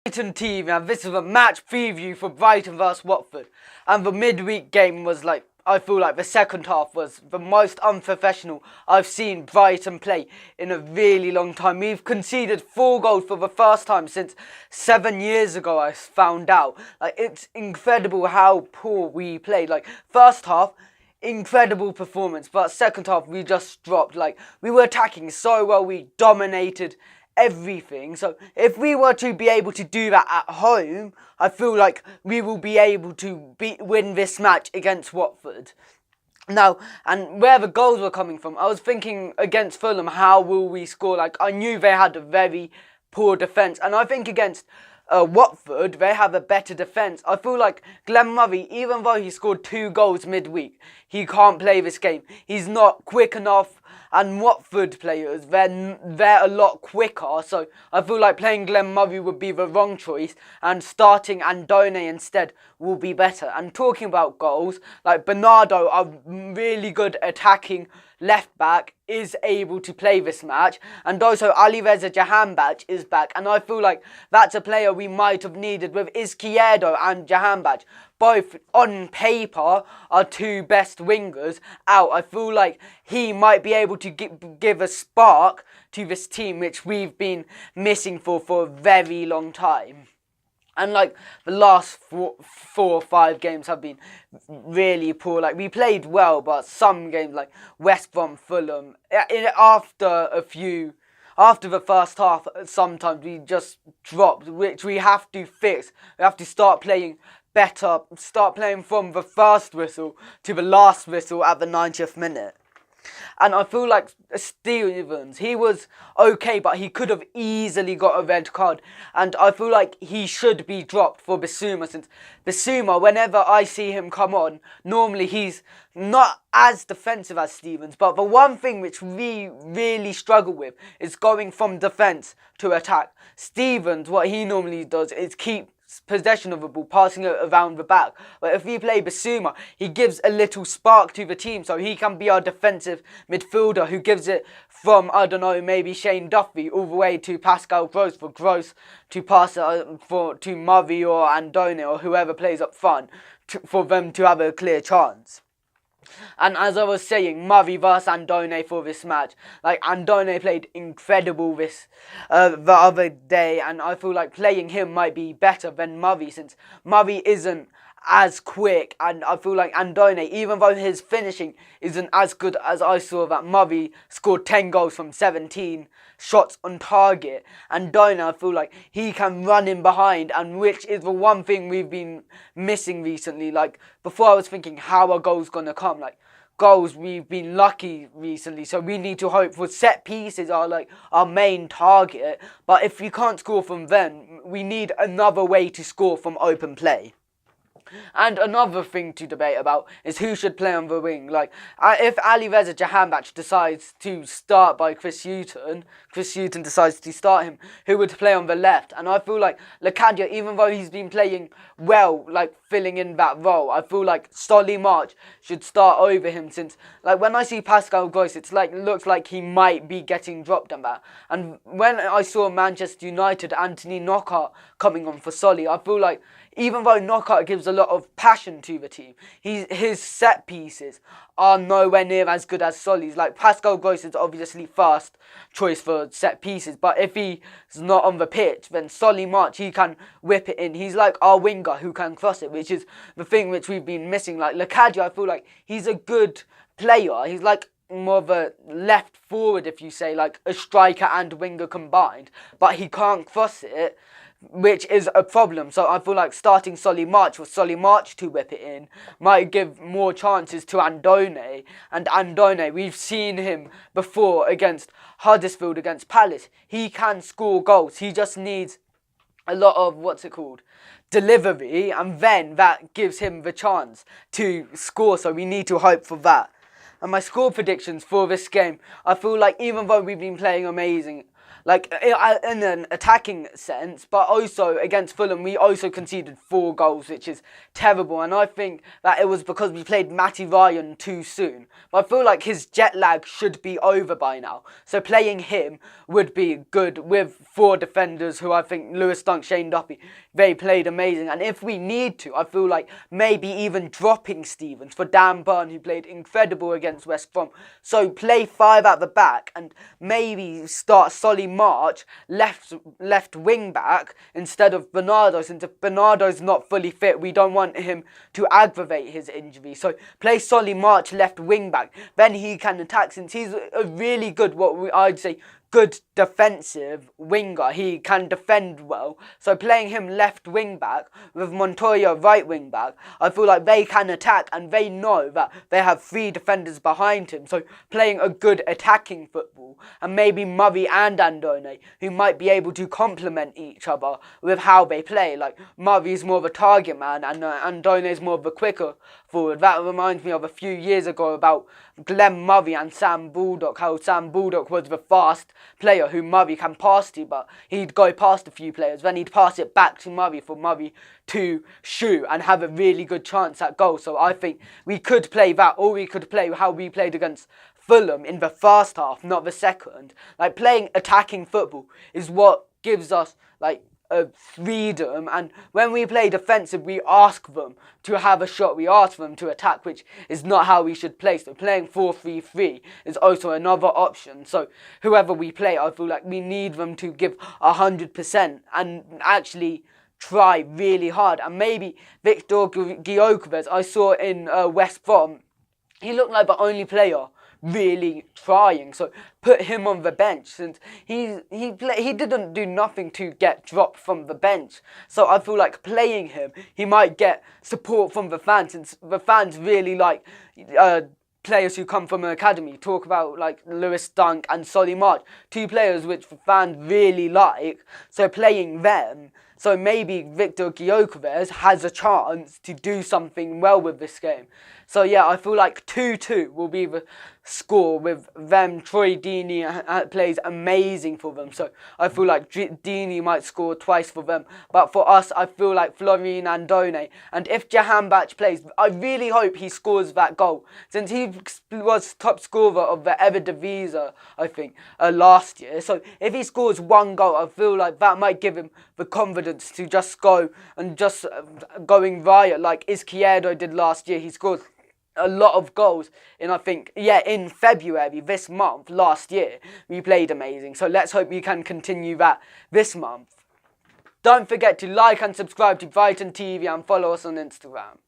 Brighton team, and this is a match preview for Brighton vs Watford. And the midweek game was I feel like the second half was the most unprofessional I've seen Brighton play in a really long time. We've conceded 4 goals for the first time since 7 years ago, I found out. It's incredible how poor we played. First half, incredible performance, but second half we just dropped. We were attacking so well, we dominated everything. So if we were to be able to do that at home, I feel like we will be able to win this match against Watford. Now, and where the goals were coming from, I was thinking against Fulham, how will we score? I knew they had a very poor defence, and I think against Watford, they have a better defence. I feel like Glenn Murray, even though he scored 2 goals midweek, he can't play this game. He's not quick enough, and Watford players, they're a lot quicker. So I feel like playing Glenn Murray would be the wrong choice, and starting Andone instead will be better. And talking about goals, Bernardo, a really good attacking left back, is able to play this match, and also Alireza Jahanbakhsh is back, and I feel like that's a player we might have needed, with Izquierdo and Jahanbakhsh both on paper are 2 best wingers out. I feel like he might be able to give a spark to this team, which we've been missing for a very long time. And the last 4 or 5 games have been really poor. We played well, but some games like West Brom, Fulham, after the first half, sometimes we just dropped, which we have to fix. We have to start playing better, start playing from the first whistle to the last whistle at the 90th minute. And I feel like Stevens, he was okay, but he could have easily got a red card. And I feel like he should be dropped for Bissouma, since Bissouma, whenever I see him come on, normally he's not as defensive as Stevens. But the one thing which we really struggle with is going from defence to attack. Stevens, what he normally does is keep possession of the ball, passing it around the back. But if we play Bissouma, he gives a little spark to the team, so he can be our defensive midfielder who gives it from, I don't know, maybe Shane Duffy all the way to Pascal Gross, for Gross to pass it to Murray or Andone or whoever plays up front, for them to have a clear chance. And as I was saying, Murray versus Andone for this match. Andone played incredible the other day, and I feel like playing him might be better than Murray, since Murray isn't as quick, and I feel like Andone, even though his finishing isn't as good as I saw that Murray scored 10 goals from 17 shots on target, Andone, I feel like he can run in behind, and which is the one thing we've been missing recently. Before I was thinking, how are goals gonna come? Goals, we've been lucky recently, so we need to hope for set pieces are our main target. But if we can't score from them, we need another way to score from open play. And another thing to debate about is who should play on the wing. If Alireza Jahanbakhsh decides to start by Chris Hughton decides to start him, who would play on the left? And I feel like Lacadia, even though he's been playing well, filling in that role, I feel like Solly March should start over him, since when I see Pascal Gross, it's looks like he might be getting dropped on that. And when I saw Manchester United, Anthony Knockaert coming on for Solly, I feel like even though Knockaert gives a lot of passion to the team, his set pieces are nowhere near as good as Solly's. Pascal Gross is obviously first choice for set pieces, but if he's not on the pitch, then Solly March, he can whip it in. He's like our winger who can cross it, which is the thing which we've been missing. Lacadia, I feel like he's a good player. He's more of a left forward, if you say, a striker and winger combined, but he can't cross it, which is a problem. So I feel like starting Solly March with Solly March to whip it in might give more chances to Andone. And Andone, we've seen him before against Huddersfield, against Palace. He can score goals. He just needs a lot of, delivery, and then that gives him the chance to score. So we need to hope for that. And my score predictions for this game, I feel like even though we've been playing amazing, like in an attacking sense, but also against Fulham we also conceded 4 goals, which is terrible, and I think that it was because we played Matty Ryan too soon. But I feel like his jet lag should be over by now, so playing him would be good with 4 defenders who I think Lewis Dunk, Shane Duffy, they played amazing, and if we need to, I feel like maybe even dropping Stevens for Dan Burn, who played incredible against West Brom. So play 5 at the back and maybe start Solly March left wing back instead of Bernardo, since if Bernardo's not fully fit, we don't want him to aggravate his injury. So play Solly March left wing back, then he can attack, since he's a really good, I'd say, good defensive winger. He can defend well. So playing him left wing back with Montoya right wing back, I feel like they can attack and they know that they have 3 defenders behind him. So playing a good attacking football, and maybe Murray and Andone, who might be able to complement each other with how they play. Like Murray's more of a target man and Andone's more of a quicker forward. That reminds me of a few years ago about Glenn Murray and Sam Baldock, how Sam Baldock was the fast player who Murray can pass to, but he'd go past a few players, then he'd pass it back to Murray for Murray to shoot and have a really good chance at goal. So I think we could play that, or we could play how we played against Fulham in the first half, not the second. Like playing attacking football is what gives us like a freedom, and when we play defensive we ask them to have a shot, we ask them to attack, which is not how we should play. So playing 4-3-3 is also another option. So whoever we play, I feel like we need them to give 100% and actually try really hard. And maybe Victor Gyökeres, I saw in West Brom, he looked like the only player really trying, so put him on the bench, since he didn't do nothing to get dropped from the bench. So I feel like playing him, he might get support from the fans, since the fans really like players who come from an academy. Talk about like Lewis Dunk and Solly March, 2 players which the fans really like, so playing them. So maybe Victor Gyökeres has a chance to do something well with this game. So yeah, I feel like 2-2 will be the score with them. Troy Deeney plays amazing for them. So I feel like Deeney might score twice for them. But for us, I feel like Florian Andone. And if Jahanbakhsh plays, I really hope he scores that goal, since he was top scorer of the Eredivisie, I think, last year. So if he scores 1 goal, I feel like that might give him the confidence to just go and just going riot like Izquierdo did last year. He scored a lot of goals in, I think, in February this month. Last year we played amazing, so let's hope we can continue that this month. Don't forget to like and subscribe to Brighton TV and follow us on Instagram.